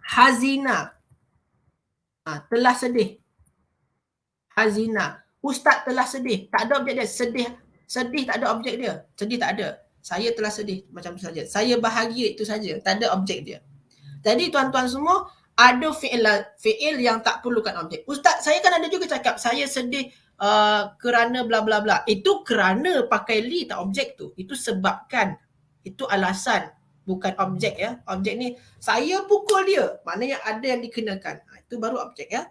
Hazina. Telah sedih. Hazina. Ustaz telah sedih. Tak ada objek dia. Sedih tak ada objek dia. Sedih tak ada. Saya telah sedih. Macam tu saja. Saya bahagia itu saja. Tak ada objek dia. Jadi tuan-tuan semua, ada fi'il yang tak perlukan objek. Ustaz, saya kan ada juga cakap, saya sedih kerana bla bla bla. Itu kerana pakai li tak objek tu. Itu sebabkan. Itu alasan. Bukan objek ya. Objek ni, saya pukul dia. Maknanya ada yang dikenakan. Itu baru objek ya.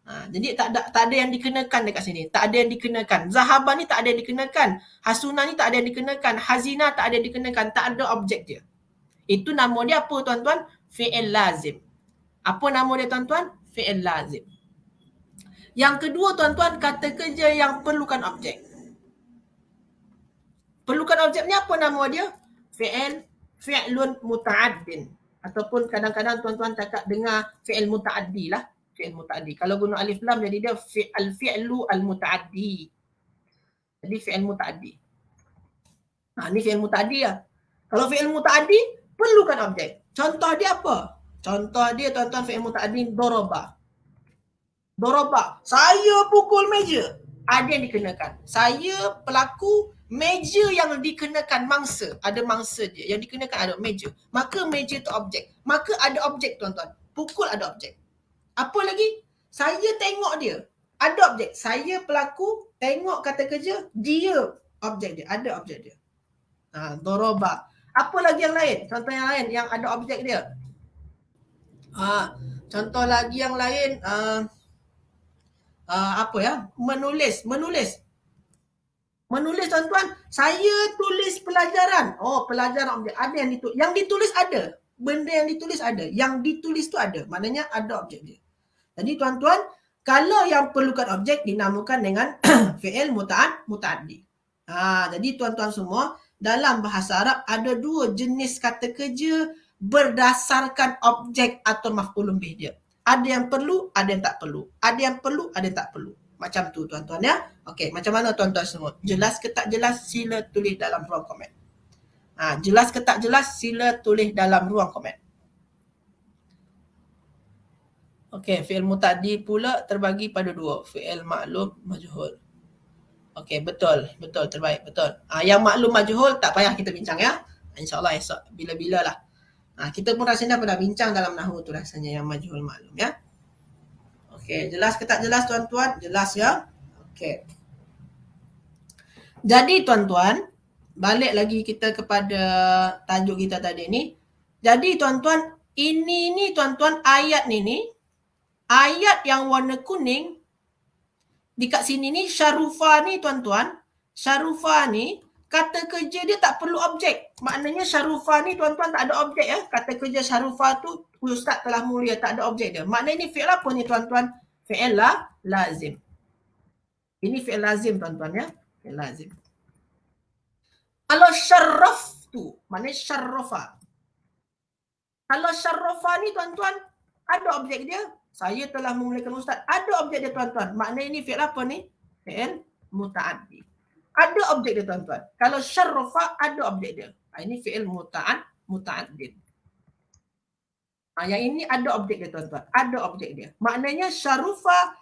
Jadi tak ada yang dikenakan dekat sini. Tak ada yang dikenakan. Zahaba ni tak ada yang dikenakan. Hasuna ni tak ada yang dikenakan. Hazina tak ada yang dikenakan. Tak ada objek dia. Itu nama dia apa tuan-tuan? Fi'il lazim. Apa nama dia tuan-tuan? Fi'il lazim. Yang kedua tuan-tuan, kata kerja yang perlukan objek. Perlukan objek ni apa nama dia? Fi'lun muta'addin. Ataupun kadang-kadang tuan-tuan cakap dengar fi'il muta'addi lah. Fi'il muta'addi. Kalau guna alif lam jadi dia al-fi'lu al-muta'addi. Jadi fi'il muta'addi. Ni fi'il muta'addi lah. Kalau fi'il muta'addi, perlukan objek. Contoh dia apa? Contoh dia tuan-tuan fi'il muta'addi doroba. Doroba. Saya pukul meja. Ada yang dikenakan. Saya pelaku meja yang dikenakan mangsa. Ada mangsa dia. Yang dikenakan ada meja. Maka meja tu objek. Maka ada objek tuan-tuan. Pukul ada objek. Apa lagi? Saya tengok dia. Ada objek. Saya pelaku tengok kata kerja. Dia objek dia. Ada objek dia. Doroba. Apa lagi yang lain? Contoh yang lain yang ada objek dia. Contoh lagi yang lain. Apa ya? Menulis tuan-tuan. Saya tulis pelajaran. Pelajaran objek. Ada yang ditulis. Yang ditulis ada. Benda yang ditulis ada. Yang ditulis tu ada. Maknanya ada objek dia. Jadi tuan-tuan, kalau yang perlukan objek dinamakan dengan fi'il muta'addi. Jadi tuan-tuan semua, dalam bahasa Arab ada dua jenis kata kerja berdasarkan objek atau maf'ulun bih dia. Ada yang perlu, ada yang tak perlu. Ada yang perlu, ada yang tak perlu. Macam tu tuan-tuan ya. Okey, macam mana tuan-tuan semua? Jelas ke tak jelas? Sila tulis dalam ruang komen. Jelas ke tak jelas? Sila tulis dalam ruang komen. Okey, fi'il muta'addi pula terbagi pada dua. Fi'il maklum majhul. Okey, betul, terbaik, betul. Yang maklum majhul tak payah kita bincang ya. InsyaAllah esok, bila-bila lah. Kita pun rasanya pernah bincang dalam nahwu tu rasanya yang majhul maklum ya. Okey, jelas ke tak jelas tuan-tuan? Jelas ya. Okey. Jadi tuan-tuan, balik lagi kita kepada tajuk kita tadi ni. Jadi tuan-tuan, ini ni tuan-tuan ayat ni, ayat yang warna kuning dekat sini ni syarufah ni tuan-tuan. Syarufah ni kata kerja dia tak perlu objek. Maknanya syarufah ni tuan-tuan tak ada objek ya. Kata kerja syarufah tu ustaz telah mulia, tak ada objek dia. Maknanya ni fi'il apa ni tuan-tuan? Fi'il lazim. Ini fi'il lazim tuan-tuan ya. Fi'il lazim. Kalau syarraf tu, maknanya syarrafah. Kalau syarrafah ni tuan-tuan ada objek dia. Saya telah memuliakan ustaz. Ada objek dia tuan-tuan. Maknanya ini fi'il apa ni? Fi'il muta'addi. Ada objek dia tuan-tuan. Kalau syarrafa ada objek dia. Ini fi'il muta'addin. Yang ini ada objek dia tuan-tuan. Ada objek dia. Maknanya syarufa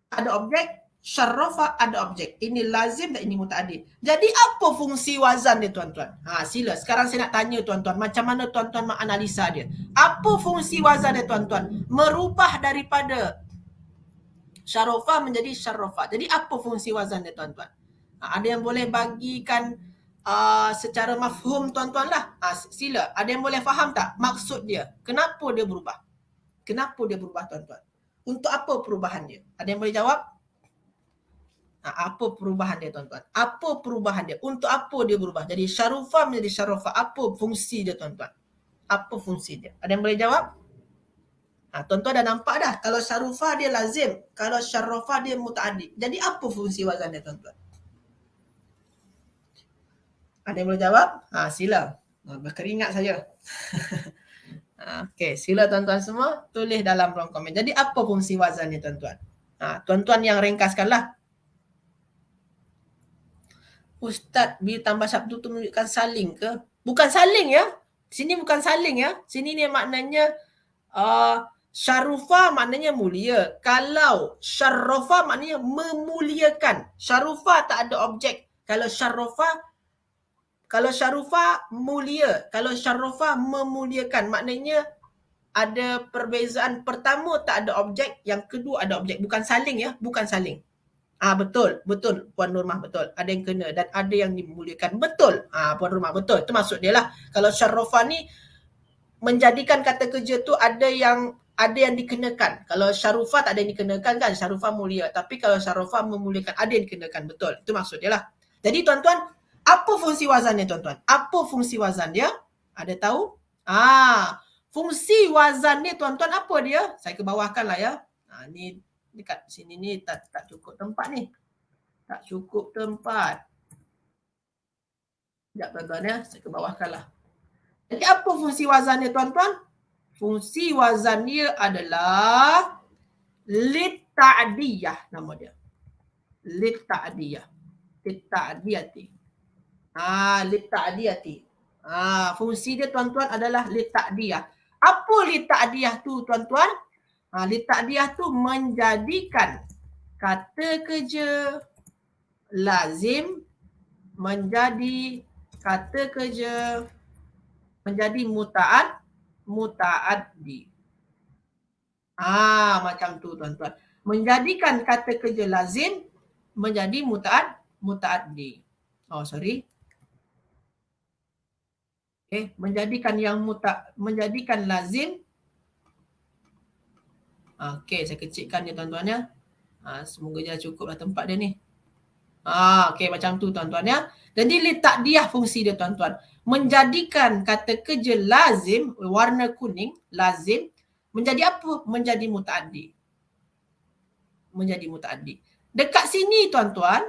ada objek, syarrafa ada objek. Ini lazim dan ini muta'addi. Jadi apa fungsi wazan dia tuan-tuan? Sila. Sekarang saya nak tanya tuan-tuan. Macam mana tuan-tuan menganalisa dia? Apa fungsi wazan dia tuan-tuan? Merubah daripada syarrafa menjadi syarrafa. Jadi apa fungsi wazan dia tuan-tuan? Ada yang boleh bagikan secara mafhum tuan-tuan lah. Sila. Ada yang boleh faham tak maksud dia? Kenapa dia berubah? Kenapa dia berubah tuan-tuan? Untuk apa perubahan dia? Ada yang boleh jawab? Apa perubahan dia tuan-tuan? Apa perubahan dia? Untuk apa dia berubah? Jadi syarufah menjadi syarufah. Apa fungsi dia tuan-tuan? Apa fungsi dia? Ada yang boleh jawab? Tuan-tuan dah nampak dah. Kalau syarufah dia lazim, kalau syarrafah dia muta'addi. Jadi apa fungsi wazan dia tuan-tuan? Ada yang boleh jawab? Sila. Berkeringat saja. Okey, sila tuan-tuan semua tulis dalam ruang komen. Jadi apa fungsi wazan ni tuan-tuan? Tuan-tuan yang ringkaskanlah. Ustaz, bila tambah Sabtu tu menunjukkan saling ke? Bukan saling ya. Sini bukan saling ya. Sini ni maknanya syarufah maknanya mulia. Kalau syarrafah maknanya memuliakan. Syarufah tak ada objek. Kalau syarrafah mulia. Kalau syarrafah memuliakan. Maknanya ada perbezaan. Pertama tak ada objek. Yang kedua ada objek. Bukan saling ya. Bukan saling. Betul Puan Nurmah, betul. Ada yang kena dan ada yang dimuliakan. Betul. Puan Nurmah, betul. Itu maksud dia lah. Kalau syarrafah ni menjadikan kata kerja tu ada yang dikenakan. Kalau syarufah tak ada yang dikenakan kan, syarufah mulia. Tapi kalau syarufah memuliakan ada yang dikenakan. Betul. Itu maksud dia lah. Jadi tuan-tuan, apa fungsi wazan dia tuan-tuan? Apa fungsi wazan dia? Ada tahu? Fungsi wazan ni tuan-tuan apa dia? Saya ke bawahkan lah ya. Ni dekat sini ni tak cukup tempat ni. Tak cukup tempat. Sekejap tuan-tuan ya, saya ke bawahkan lah. Jadi apa fungsi wazan dia tuan-tuan? Fungsi wazan dia adalah lita'diyah nama dia. Lita'diyah. Lita'diyati. Lita'diyati. Fungsi dia tuan-tuan adalah lita'diyah. Apa lita'diyah tu tuan-tuan? Lita'diyah tu menjadikan kata kerja lazim menjadi kata kerja menjadi muta'addi. Macam tu tuan-tuan. Menjadikan kata kerja lazim menjadi muta'addi. Menjadikan lazim. Saya kecilkan dia tuan-tuan ya. Semoga je cukuplah tempat dia ni. Macam tu tuan-tuan ya. Jadi lita'diyah fungsi dia tuan-tuan. Menjadikan kata kerja lazim, warna kuning, lazim, menjadi apa? Menjadi muta'addi. Dekat sini tuan-tuan,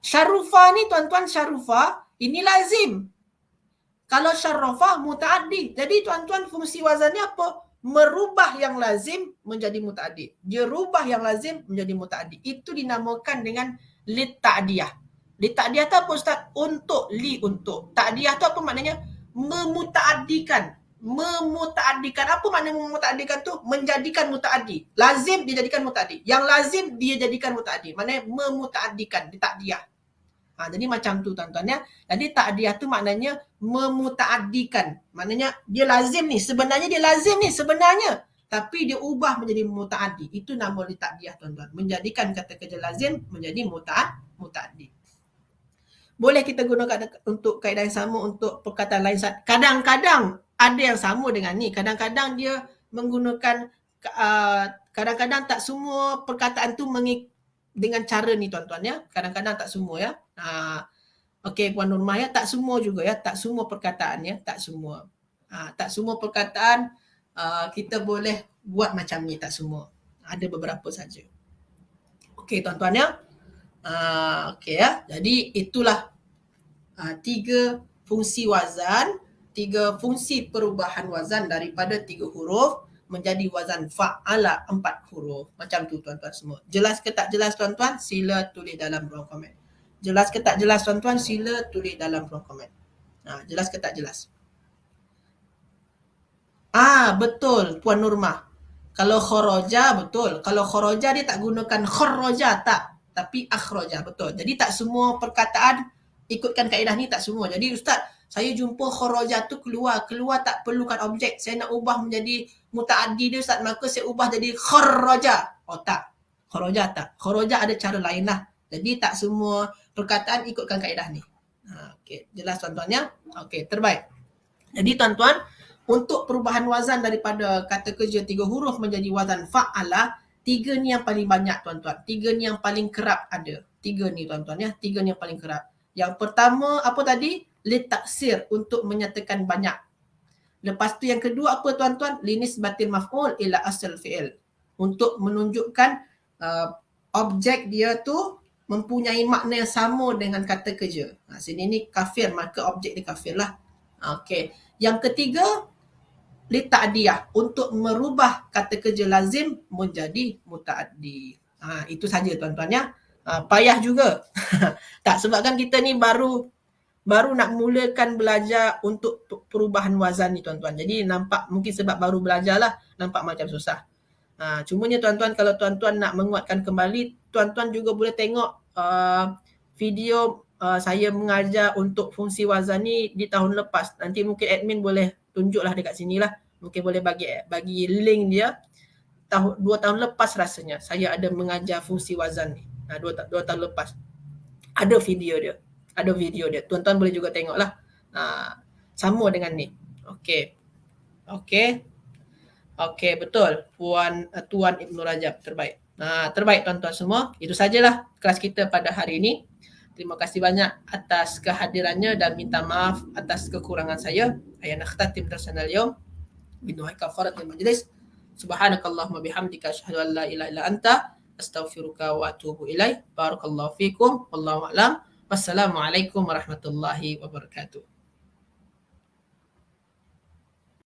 syarufah ni tuan-tuan, syarufah, ini lazim. Kalau syarrafah, muta'addi. Jadi tuan-tuan fungsi wazannya apa? Merubah yang lazim menjadi muta'addi. Dia rubah yang lazim menjadi muta'addi. Itu dinamakan dengan lita'diyah. Lita'diyah tu apa Ustaz? Untuk. Ta'diyah tu apa maknanya? Memuta'addikan. Apa makna memuta'addikan tu? Menjadikan muta'addi. Lazim dia jadikan muta'addi. Yang lazim dia jadikan muta'addi. Maknanya memuta'addikan. Ta'diyah. Jadi macam tu tuan-tuan ya. Jadi ta'diyah tu maknanya memuta'addikan. Maknanya dia lazim ni. Sebenarnya dia lazim ni sebenarnya. Tapi dia ubah menjadi muta'addi. Itu nama dia ta'diyah tuan-tuan. Menjadikan kata kerja lazim menjadi muta'addi. Boleh kita gunakan untuk kaedah yang sama untuk perkataan lain. Kadang-kadang ada yang sama dengan ni. Kadang-kadang dia menggunakan, kadang-kadang tak semua perkataan tu dengan cara ni tuan-tuan ya. Kadang-kadang tak semua ya. Puan Nurmah ya. Tak semua juga ya. Tak semua perkataan ya. Tak semua. Tak semua perkataan kita boleh buat macam ni. Tak semua. Ada beberapa saja. Tuan-tuan ya. Ya. Jadi itulah 3 fungsi wazan, 3 fungsi perubahan wazan daripada 3 huruf menjadi wazan fa'ala 4 huruf. Macam tu tuan-tuan semua. Jelas ke tak jelas tuan-tuan? Sila tulis dalam ruang komen. Jelas ke tak jelas tuan-tuan? Sila tulis dalam ruang komen. Jelas ke tak jelas? Betul Puan Nurmah. Kalau kharaja betul. Kalau kharaja dia tak gunakan kharaja tak. Tapi akhraja, betul. Jadi tak semua perkataan ikutkan kaedah ni, tak semua. Jadi Ustaz, saya jumpa kharaja tu keluar tak perlukan objek. Saya nak ubah menjadi muta'addi dia Ustaz, maka saya ubah jadi kharaja. Tak. Kharaja tak. Kharaja ada cara lain lah. Jadi tak semua perkataan ikutkan kaedah ni. Jelas tuan-tuan ya? Terbaik. Jadi tuan-tuan, untuk perubahan wazan daripada kata kerja 3 huruf menjadi wazan fa'ala, 3 ni yang paling banyak tuan-tuan. 3 ni yang paling kerap ada. 3 ni tuan-tuan ya. 3 ni yang paling kerap. Yang pertama apa tadi? Litaksir, untuk menyatakan banyak. Lepas tu yang kedua apa tuan-tuan? Linisbatil maf'ul ila asal fi'il. Untuk menunjukkan objek dia tu mempunyai makna yang sama dengan kata kerja. Sini ni kafir, maka objek dia kafir lah. Okey. Yang ketiga, li ta'diyah, untuk merubah kata kerja lazim menjadi muta'addi. Itu saja tuan-tuan ya. Payah juga. Tak, sebabkan kita ni baru nak mulakan belajar untuk perubahan wazan ni tuan-tuan. Jadi nampak mungkin sebab baru belajar lah, nampak macam susah. Cumanya tuan-tuan, kalau tuan-tuan nak menguatkan kembali, tuan-tuan juga boleh tengok video saya mengajar untuk fungsi wazan ni di tahun lepas. Nanti mungkin admin boleh tunjuklah dekat sini lah. Mungkin boleh bagi link dia. 2 tahun lepas rasanya saya ada mengajar fungsi wazan ni. 2 tahun lepas. Ada video dia. Tuan-tuan boleh juga tengok lah. Sama dengan ni. Okey, betul. Tuan Ibnu Rajab terbaik. Terbaik tuan-tuan semua. Itu sajalah kelas kita pada hari ini. Terima kasih banyak atas kehadirannya dan minta maaf atas kekurangan saya. Ayah nakhtatim darsanal yawm bidu'ai kafaratil majlis. Subhanakallahumma bihamdika asyhadu an la ilaha illa anta astaghfiruka wa atubu ilaik. Barakallahu fikum. Wallahu a'lam. Wassalamualaikum warahmatullahi wabarakatuh.